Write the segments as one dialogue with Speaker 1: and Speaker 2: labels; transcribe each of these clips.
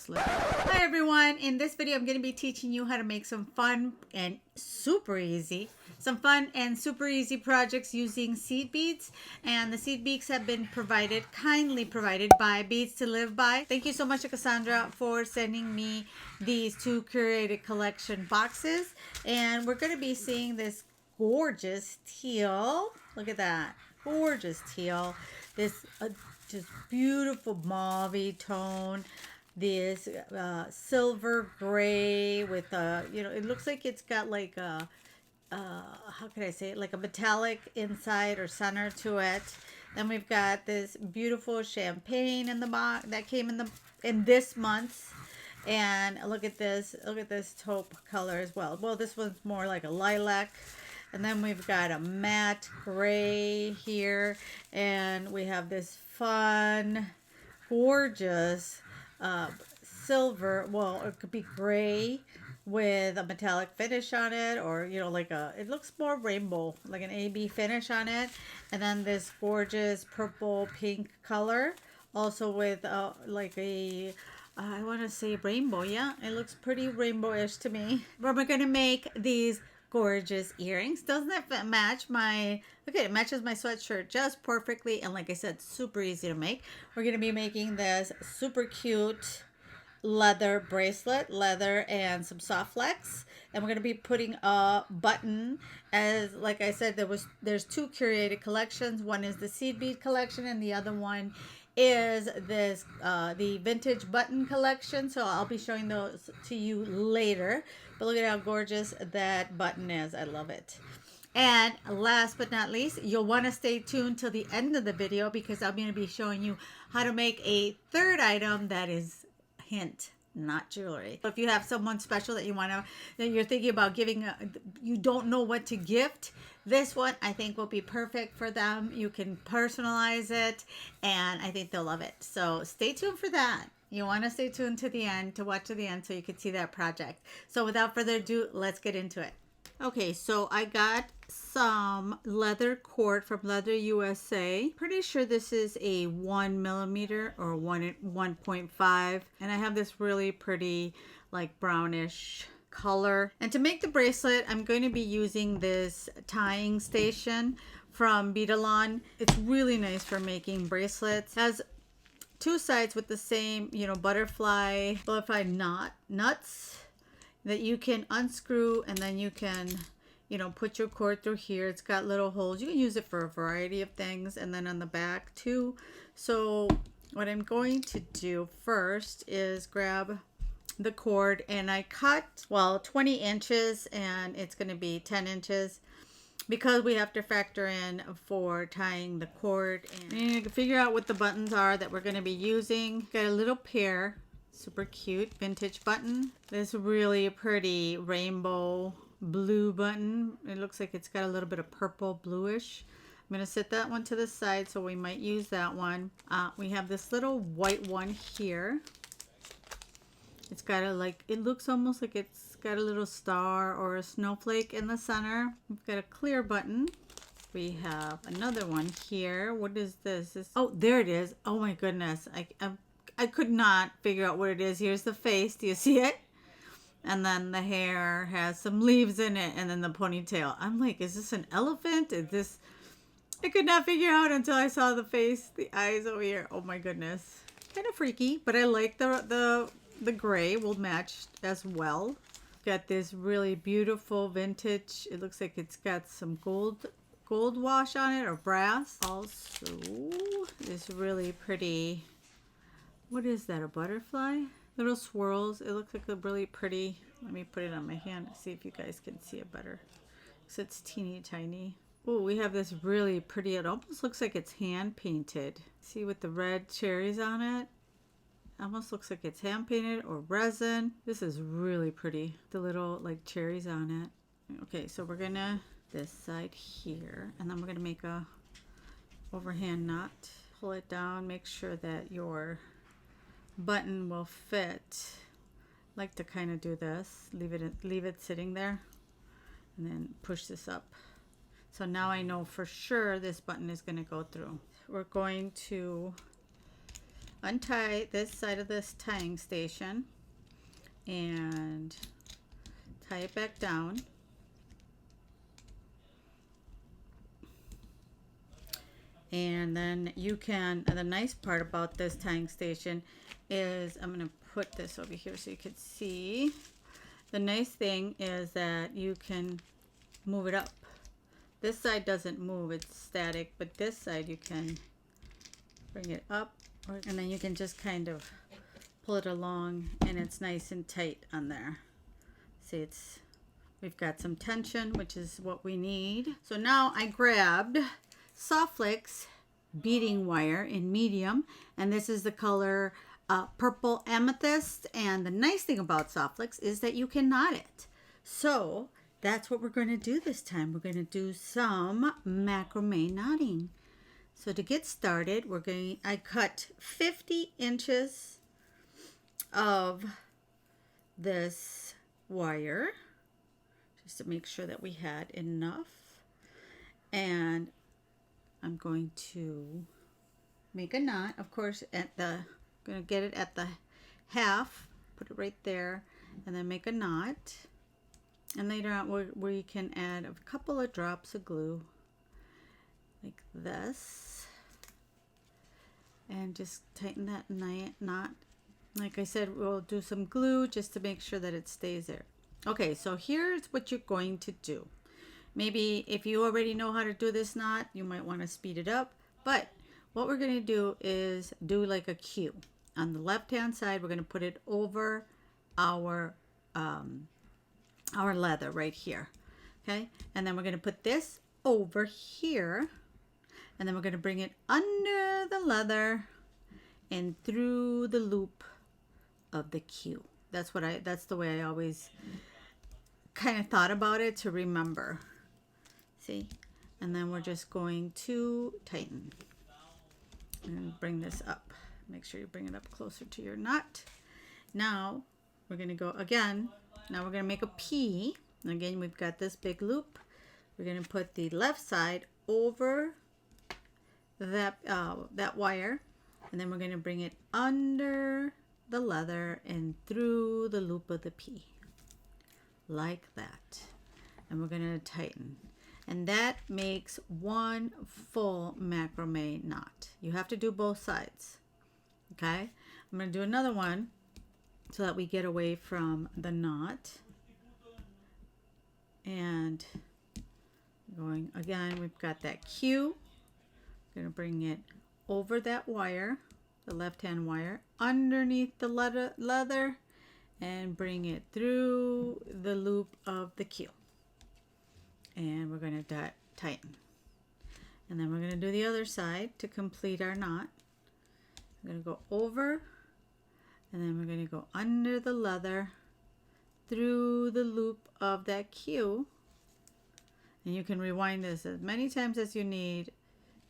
Speaker 1: bracelet. Hi everyone, in this video I'm going to be teaching you how to make some fun and super easy projects using seed beads. And the seed beads have been kindly provided by Beads to Live By. Thank you so much to Cassandra for sending me these 2 curated collection boxes. And we're going to be seeing this gorgeous teal. Look at that, gorgeous teal. This just beautiful mauve tone. This silver gray with it looks like it's got like a how can I say it, like a metallic inside or center to it. Then we've got this beautiful champagne in the box that came in this month. And look at this taupe color as well. Well, this one's more like a lilac. And then we've got a matte gray here, and we have this fun, gorgeous silver, well, it could be gray with a metallic finish on it, or it looks more rainbow, like an AB finish on it. And then this gorgeous purple pink color, also with like a I want to say rainbow. Yeah, it looks pretty rainbowish to me. But we're gonna make these gorgeous earrings. Doesn't that match it matches my sweatshirt just perfectly. And like I said, super easy to make. We're going to be making this super cute leather bracelet, leather and some soft flex. And we're going to be putting a button, as like I said, there's 2 curated collections. One is the seed bead collection and the other one is this the vintage button collection. So I'll be showing those to you later. But look at how gorgeous that button is. I love it. And last but not least, you'll want to stay tuned till the end of the video, because I'm going to be showing you how to make a third item that is, hint, not jewelry. If you have someone special that you're thinking about giving, you don't know what to gift, this one I think will be perfect for them. You can personalize it, and I think they'll love it. So stay tuned for that. You want to stay tuned to the end, to watch to the end, so you can see that project. So without further ado, let's get into it. Okay, so I got some leather cord from Leather USA. Pretty sure this is a 1mm or 1.5. And I have this really pretty like brownish color. And to make the bracelet, I'm going to be using this tying station from Beadalon. It's really nice for making bracelets. It has 2 sides with the same, butterfly nuts that you can unscrew, and then you can, put your cord through here. It's got little holes. You can use it for a variety of things, and then on the back too. So what I'm going to do first is grab the cord, and I cut, 20 inches, and it's going to be 10 inches. Because we have to factor in for tying the cord, and you can figure out what the buttons are that we're going to be using. Got a little pair, super cute vintage button. This really pretty rainbow blue button. It looks like it's got a little bit of purple bluish. I'm going to set that one to the side, so we might use that one. We have this little white one here. It's got it looks almost like it's got a little star or a snowflake in the center. We've got a clear button. We have another one here. What is this? Oh, there it is. Oh my goodness. I could not figure out what it is. Here's the face. Do you see it? And then the hair has some leaves in it, and then the ponytail. I'm like, is this an elephant? Is this? I could not figure out until I saw the face, the eyes over here. Oh my goodness. Kind of freaky, but I like the gray will match as well. Got this really beautiful vintage. It looks like it's got some gold wash on it, or brass. Also, this really pretty, what is that, a butterfly? Little swirls. It looks like a really pretty, let me put it on my hand to see if you guys can see it better. So it's teeny tiny. Oh, we have this really pretty, it almost looks like it's hand painted. See, with the red cherries on it? Almost looks like it's hand painted or resin. This is really pretty. The little like cherries on it. Okay, so we're gonna this side here, and then we're gonna make a overhand knot. Pull it down, make sure that your button will fit. I like to kind of do this. Leave it sitting there, and then push this up. So now I know for sure this button is gonna go through. We're going to untie this side of this tying station and tie it back down. And then you can, the nice part about this tying station is, I'm going to put this over here so you can see. The nice thing is that you can move it up. This side doesn't move, it's static, but this side you can bring it up, and then you can just kind of pull it along, and it's nice and tight on there. See, we've got some tension, which is what we need. So now I grabbed Soft Flicks beading wire in medium, and this is the color purple amethyst. And the nice thing about Soft Flicks is that you can knot it. So that's what we're going to do this time. We're going to do some macrame knotting. So to get started, I cut 50 inches of this wire just to make sure that we had enough. And I'm going to make a knot, of course, going to get it at the half, put it right there, and then make a knot. And later on we can add a couple of drops of glue like this, and just tighten that knot. Like I said, we'll do some glue just to make sure that it stays there. Okay, so here's what you're going to do. Maybe if you already know how to do this knot, you might want to speed it up. But what we're going to do is do like a Q. On the left-hand side, we're going to put it over our leather right here. Okay, and then we're going to put this over here, and then we're going to bring it under the leather and through the loop of the Q. That's the way I always kind of thought about it to remember. See, and then we're just going to tighten and bring this up. Make sure you bring it up closer to your knot. Now we're going to go again. Now we're going to make a P. Again, we've got this big loop. We're going to put the left side over that wire, and then we're going to bring it under the leather and through the loop of the P, like that. And we're going to tighten. And that makes one full macrame knot. You have to do both sides. Okay? I'm going to do another one so that we get away from the knot. And going again, we've got that Q. Going to bring it over that wire, the left-hand wire, underneath the leather, and bring it through the loop of the Q. And we're going to tighten. And then we're going to do the other side to complete our knot. We're going to go over, and then we're going to go under the leather, through the loop of that Q. And you can rewind this as many times as you need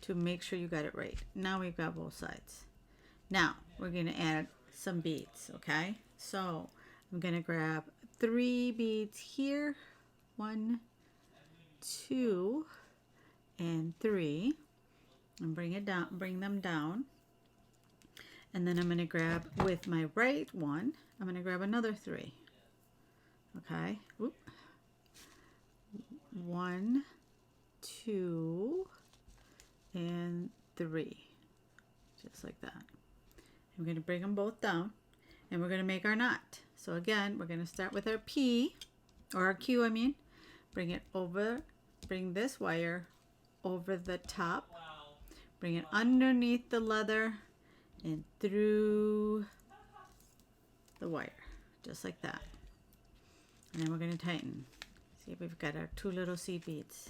Speaker 1: to make sure you got it right. Now we've got both sides. Now we're going to add some beads, okay? So I'm going to grab 3 beads here. 1, 2, and 3, and bring them down. And then I'm going to grab with my right one, I'm going to grab another 3. Okay. Whoop. 1, 2, and 3, just like that. I'm going to bring them both down, and we're going to make our knot. So again, we're going to start with our P, or our Q, I mean. Bring it over, bring this wire over the top, bring it underneath the leather and through the wire, just like that. And then we're going to tighten. See, we've got our 2 little seed beads.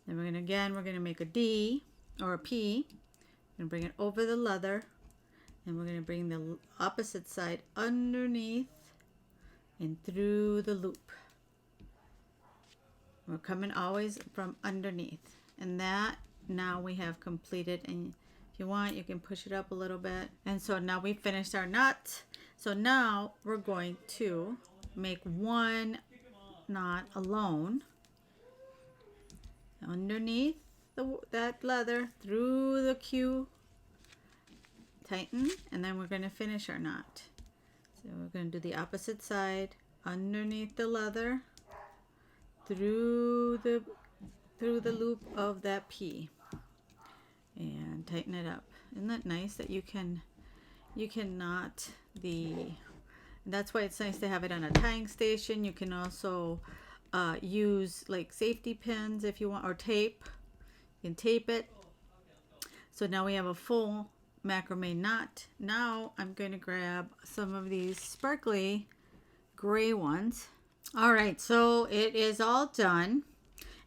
Speaker 1: Then we're going to make a D or a P. We're going to bring it over the leather, and we're going to bring the opposite side underneath and through the loop. We're coming always from underneath, and that now we have completed. And if you want, you can push it up a little bit. And so now we finished our knot. So now we're going to make one knot alone underneath that leather, through the Q, tighten, and then we're going to finish our knot. So we're going to do the opposite side, underneath the leather, through the loop of that P, and tighten it up. Isn't that nice that you can knot the, that's why it's nice to have it on a tying station. You can also use like safety pins if you want, or tape. You can tape it. So now we have a full macrame knot. Now I'm going to grab some of these sparkly gray ones. All right, so it is all done.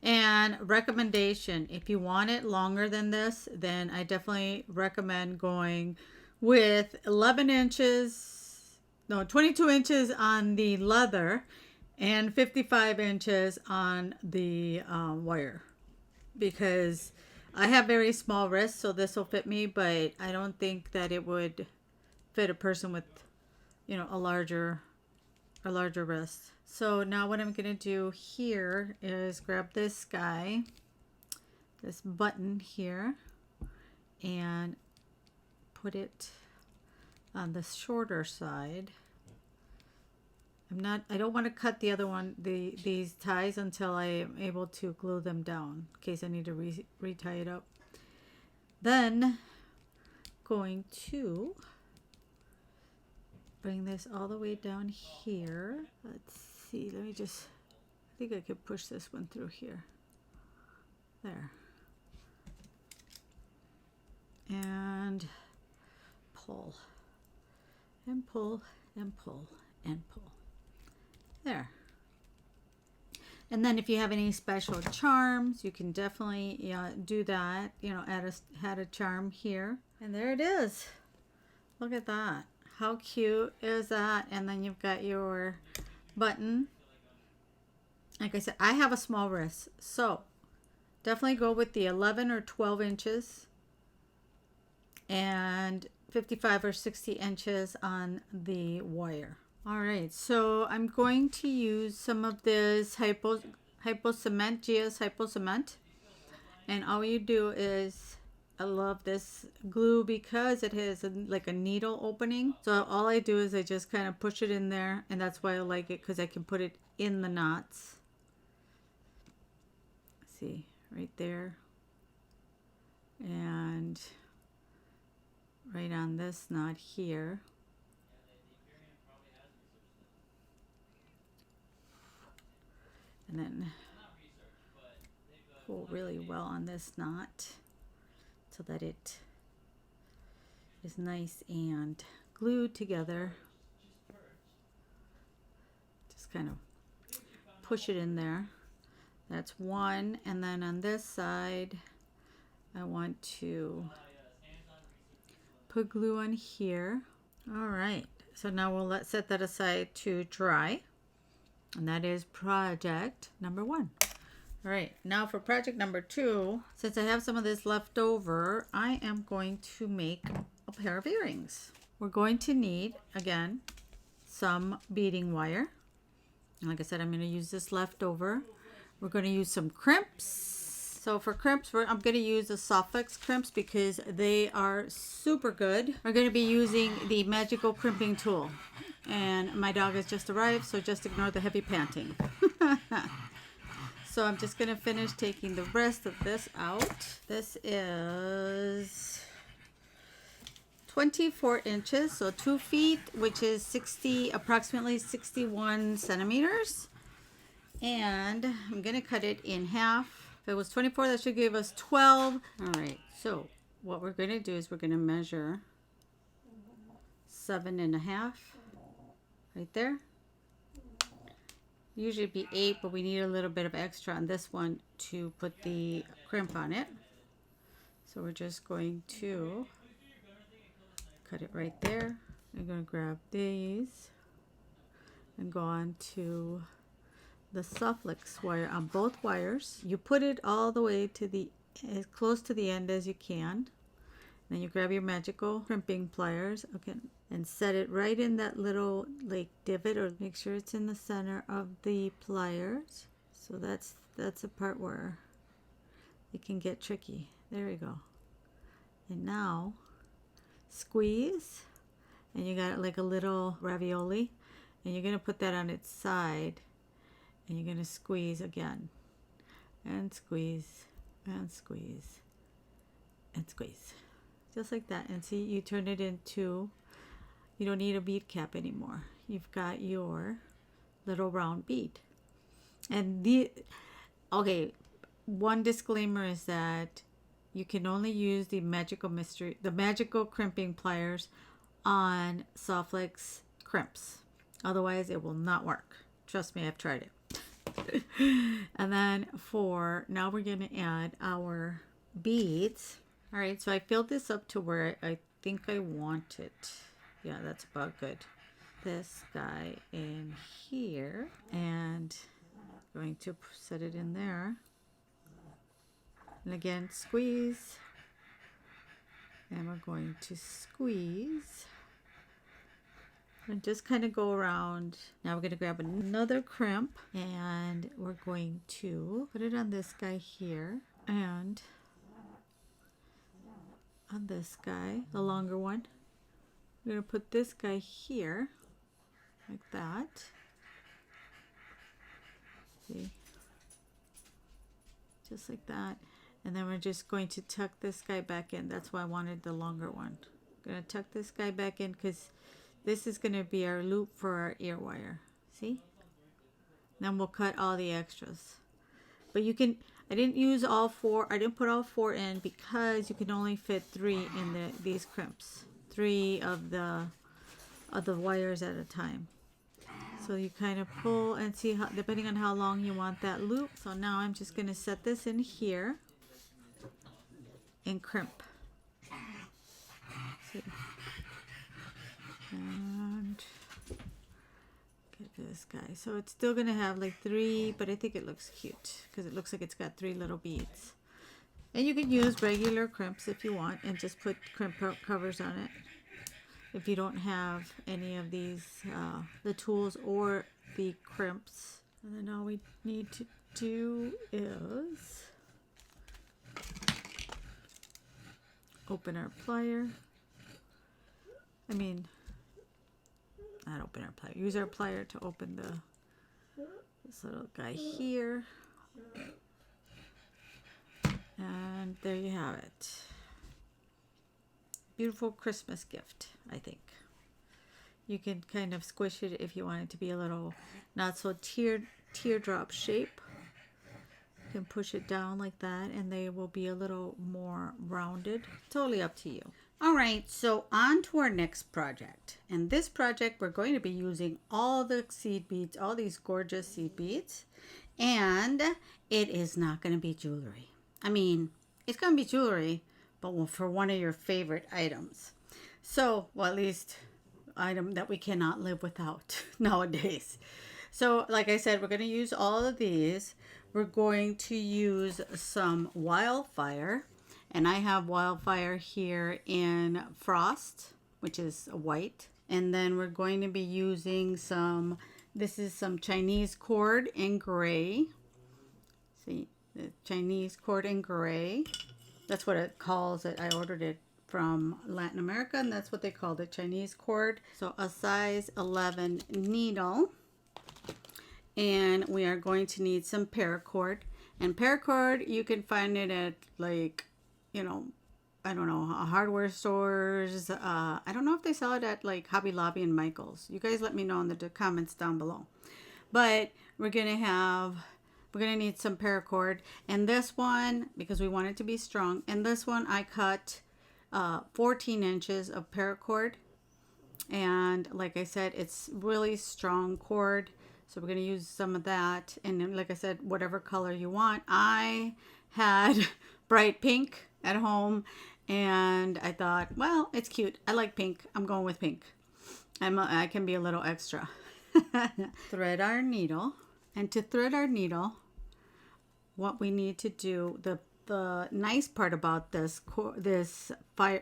Speaker 1: And recommendation, if you want it longer than this, then I definitely recommend going with 22 inches on the leather and 55 inches on the wire, because I have very small wrists, so this will fit me, but I don't think that it would fit a person with, you know, a larger wrist. So now what I'm going to do here is grab this guy, this button here, and put it on the shorter side. I don't want to cut the other one, these ties, until I am able to glue them down, in case I need to retie it up. Then going to bring this all the way down here. Let's see, let me just, I think I could push this one through here. There. And pull, and pull, and pull, and pull. There. And then if you have any special charms, you can definitely do that. You know, add a charm here. And there it is. Look at that. How cute is that? And then you've got your button. Like I said, I have a small wrist, so definitely go with the 11 or 12 inches and 55 or 60 inches on the wire. All right, so I'm going to use some of this hypo cement, GS hypo cement, and all you do is, I love this glue because it has like a needle opening. So all I do is I just kind of push it in there, and that's why I like it, because I can put it in the knots. See, right there, and right on this knot here. And then pull really well on this knot so that it is nice and glued together. Just kind of push it in there. That's one. And then on this side, I want to put glue on here. All right, so now we'll set that aside to dry. And that is project number 1. All right, now for project number 2, since I have some of this left over, I am going to make a pair of earrings. We're going to need, again, some beading wire. And like I said, I'm going to use this leftover. We're going to use some crimps. So for crimps, I'm going to use the Softflex crimps because they are super good. We're going to be using the magical crimping tool. And my dog has just arrived, so just ignore the heavy panting. So I'm just going to finish taking the rest of this out. This is 24 inches, so 2 feet, which is approximately 61 centimeters. And I'm going to cut it in half. If it was 24, that should give us 12. All right, so what we're going to do is we're going to measure 7.5 right there. Usually it'd be 8, but we need a little bit of extra on this one to put the crimp on it. So we're just going to cut it right there. I'm going to grab these and go on to the Softflex wire on both wires. You put it all the way to as close to the end as you can. Then you grab your magical crimping pliers, okay, and set it right in that little like divot, or make sure it's in the center of the pliers. So that's the part where it can get tricky. There we go. And now squeeze, and you got like a little ravioli, and you're going to put that on its side, and you're going to squeeze again, and squeeze, and squeeze, and squeeze, just like that. And see, you turn it into, you don't need a bead cap anymore. You've got your little round bead. And okay, one disclaimer is that you can only use the magical crimping pliers on soft flex crimps. Otherwise, it will not work. Trust me, I've tried it. And then now we're going to add our beads. All right, so I filled this up to where I think I want it. Yeah, that's about good. This guy in here, and going to set it in there. And again, squeeze. And we're going to squeeze. And just kind of go around. Now we're going to grab another crimp, and we're going to put it on this guy here, and on this guy, the longer one. We're going to put this guy here, like that. See? Just like that. And then we're just going to tuck this guy back in. That's why I wanted the longer one. I'm going to tuck this guy back in because this is going to be our loop for our ear wire. See? Then we'll cut all the extras. But you can, I didn't use all four. I didn't put all four in because you can only fit 3 in these crimps. 3 of the wires at a time. So you kind of pull and see how, depending on how long you want that loop. So now I'm just going to set this in here and crimp. See? And get this guy. So it's still going to have like 3, but I think it looks cute because it looks like it's got 3 little beads. And you can use regular crimps if you want and just put crimp covers on it. If you don't have any of these, the tools or the crimps. And then all we need to do is open our plier. Not open our plier. Use our plier to open this little guy here. And there you have it. Beautiful Christmas gift, I think. You can kind of squish it if you want it to be a little not so teardrop shape. You can push it down like that and they will be a little more rounded. Totally up to you. All right, so on to our next project. And this project, we're going to be using all the seed beads, all these gorgeous seed beads. And it is not going to be jewelry. I mean, it's going to be jewelry, but for one of your favorite items. So, well, at least item that we cannot live without nowadays. So, like I said, we're going to use all of these. We're going to use some wildfire. And I have wildfire here in frost, which is white. And then we're going to be using this is some Chinese cord in gray. See, the Chinese cord in gray. That's what it calls it. I ordered it from Latin America, and that's what they called it, Chinese cord. So a size 11 needle. And we are going to need some paracord. And paracord, you can find it at like, I don't know, hardware stores. I don't know if they sell it at like Hobby Lobby and Michael's. You guys let me know in the comments down below. But we're going to need some paracord. And this one, because we want it to be strong, and this one I cut 14 inches of paracord. And like I said, it's really strong cord. So we're going to use some of that. And then, like I said, whatever color you want. I had bright pink at home. And I thought, well, it's cute. I like pink. I'm going with pink. I can be a little extra. Thread our needle. And to thread our needle, what we need to do, the nice part about this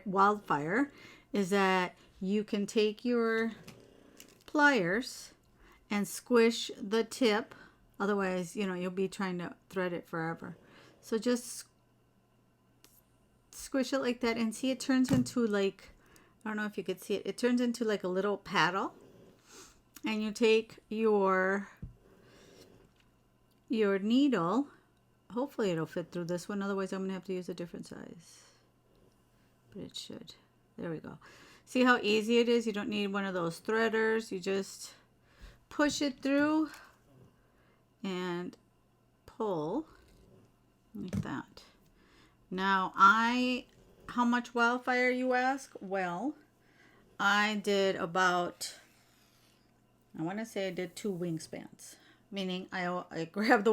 Speaker 1: wildfire is that you can take your pliers and squish the tip. Otherwise, you'll be trying to thread it forever. So just squish it like that and see it turns into like I don't know if you could see it. It turns into like a little paddle. And you take your needle. Hopefully it'll fit through this one. Otherwise I'm going to have to use a different size. But it should. There we go. See how easy it is? You don't need one of those threaders. You just push it through and pull like that. Now how much wildfire, you ask? Well, I did about, I want to say I did 2 wingspans. Meaning I grabbed the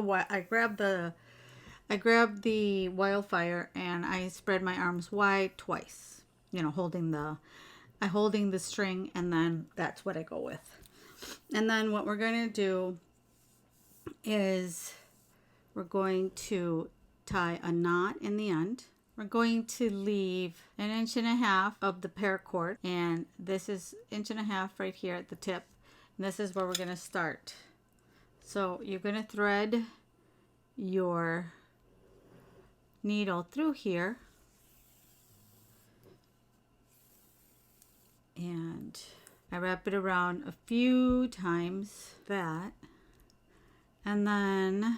Speaker 1: wildfire and I spread my arms wide twice. You know, holding the string, and then that's what I go with. And then what we're going to do is we're going to tie a knot in the end. We're going to leave 1.5 inches of the paracord, and this is 1.5 inches right here at the tip. And this is where we're going to start. So you're going to thread your needle through here, and I wrap it around a few times, that, and then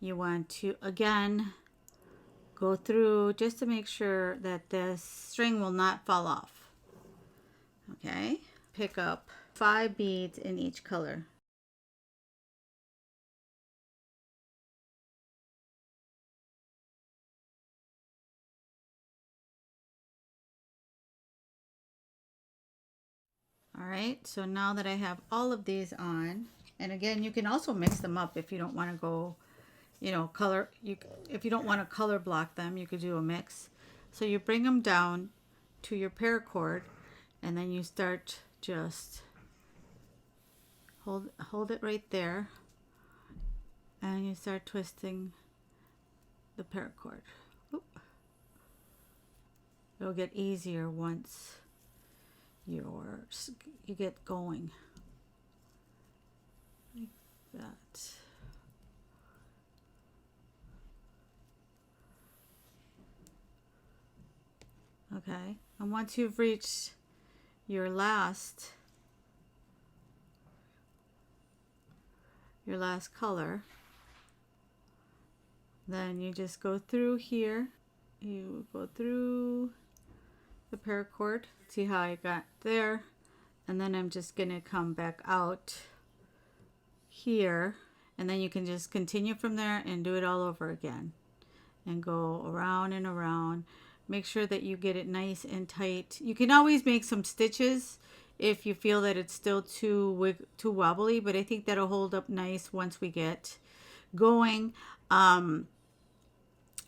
Speaker 1: you want to again go through just to make sure that this string will not fall off. Okay, pick up 5 beads in each color. All right, so now that I have all of these on, and again, you can also mix them up if you don't want to go, you know, if you don't want to color block them, you could do a mix. So you bring them down to your paracord, and then you start just hold it right there, and you start twisting the paracord. Oop. It'll get easier once you get going like that. Okay, and once you've reached your last color, then you just go through here. You go through the paracord. See how I got there, and then I'm just gonna come back out here, and then you can just continue from there and do it all over again and go around and around. Make sure that you get it nice and tight. You can always make some stitches if you feel that it's still too wobbly, but I think that'll hold up nice once we get going. And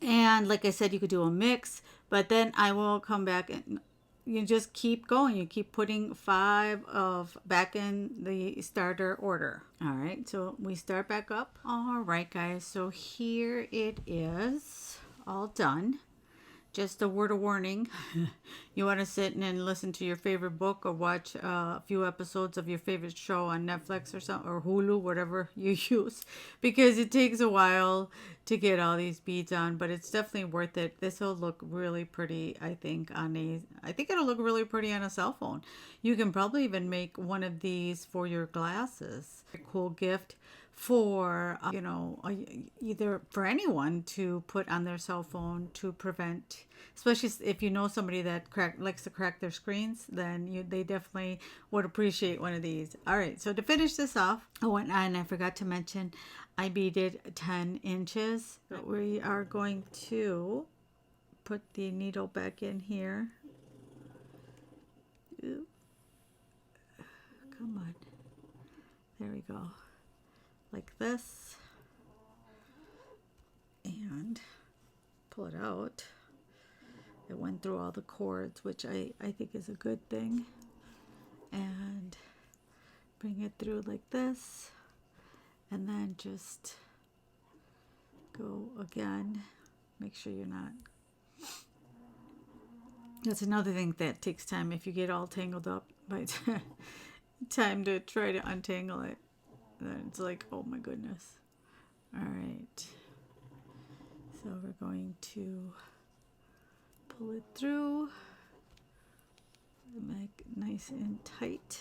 Speaker 1: like I said, you could do a mix, but then I will come back and you just keep going. You keep putting 5 of back in the starter order. All right, so we start back up. All right, guys, so here it is, all done. Just a word of warning. You want to sit and listen to your favorite book or watch a few episodes of your favorite show on Netflix or something, or Hulu, whatever you use, because it takes a while to get all these beads on, but it's definitely worth it. This will look really pretty, I think it'll look really pretty on a cell phone. You can probably even make one of these for your glasses. A cool gift for either for anyone to put on their cell phone to prevent, especially if you know somebody that likes to crack their screens, then they definitely would appreciate one of these. All right, so to finish this off, and I forgot to mention, I beaded 10 inches. But we are going to put the needle back in here. Ooh. Come on, there we go, like this, and pull it out. It went through all the cords, which I think is a good thing, and bring it through like this, and then just go again. Make sure you're not. That's another thing that takes time. If you get all tangled up by time to try to untangle it, then it's like, oh my goodness. All right, so we're going to pull it through make it nice and tight.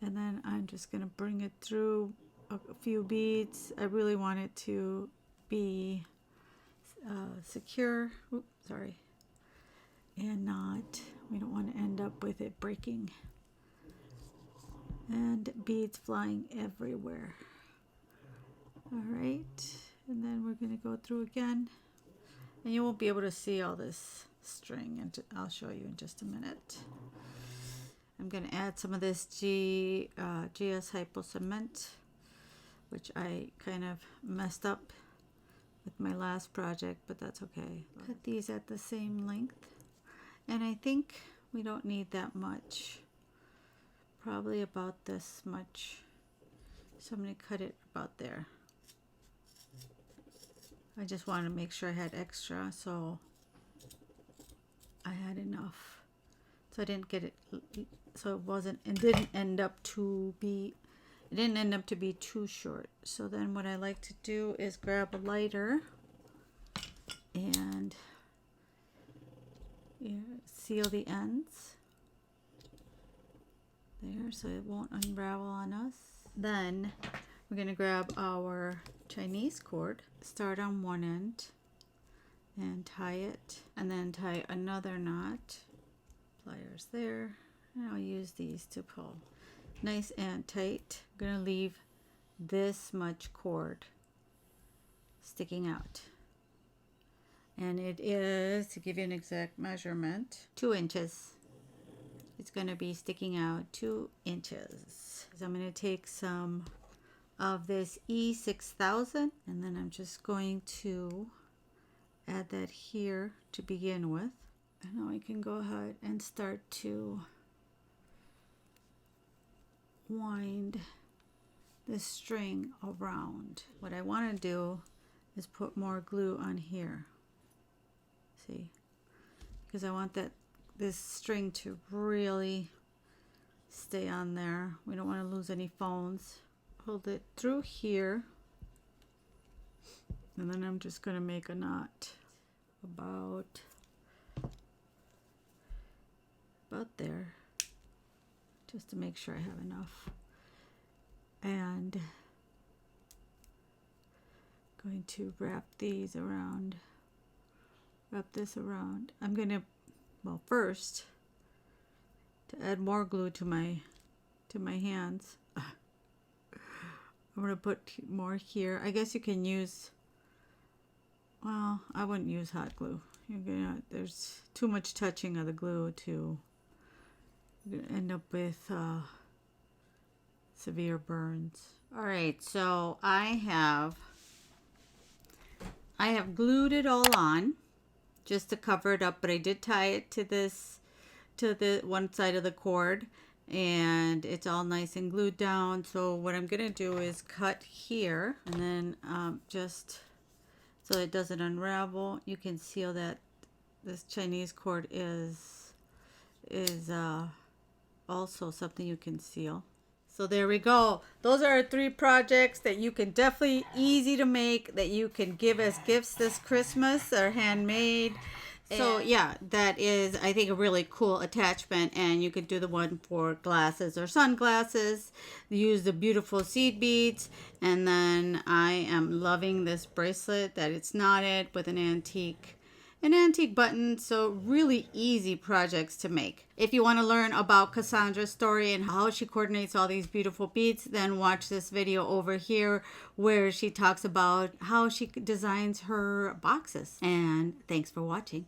Speaker 1: And then I'm just going to bring it through a few beads. I really want it to be secure. Oops, sorry. And not, we don't want to end up with it breaking. And beads flying everywhere. All right. And then we're going to go through again. And you won't be able to see all this string, and I'll show you in just a minute. I'm going to add some of this GS Hypo Cement, which I kind of messed up with my last project, but that's okay. Cut these at the same length. And I think we don't need that much. Probably about this much. So I'm going to cut it about there. I just wanted to make sure I had extra, so I had enough. So I didn't get it, so it didn't end up to be too short. So then what I like to do is grab a lighter and seal the ends there so it won't unravel on us. Then we're going to grab our Chinese cord, start on one end and tie it, and then tie another knot, pliers there, and I'll use these to pull nice and tight. I'm going to leave this much cord sticking out, and it is, to give you an exact measurement, 2 inches. It's going to be sticking out 2 inches. So I'm going to take some of this E6000, and then I'm just going to add that here to begin with. And now I can go ahead and start to wind this string around. What I want to do is put more glue on here. See? Because I want this string to really stay on there. We don't want to lose any phones. Hold it through here, and then I'm just going to make a knot about there, just to make sure I have enough. And going to wrap these around, wrap this around. I'm going to, well, first, to add more glue to my hands, I'm going to put more here. I guess you can use, well, I wouldn't use hot glue. There's too much touching of the glue to end up with severe burns. All right, so I have glued it all on just to cover it up, but I did tie it to the one side of the cord, and it's all nice and glued down. So what I'm gonna do is cut here, and then just so it doesn't unravel. You can seal that this Chinese cord is also something you can seal. So there we go. Those are 3 projects that you can definitely, easy to make, that you can give as gifts this Christmas. They're handmade. So yeah, that is, I think, a really cool attachment, and you could do the one for glasses or sunglasses. Use the beautiful seed beads, and then I am loving this bracelet that it's knotted with an antique button. So really easy projects to make. If you want to learn about Cassandra's story and how she coordinates all these beautiful beads, then watch this video over here where she talks about how she designs her boxes. And thanks for watching.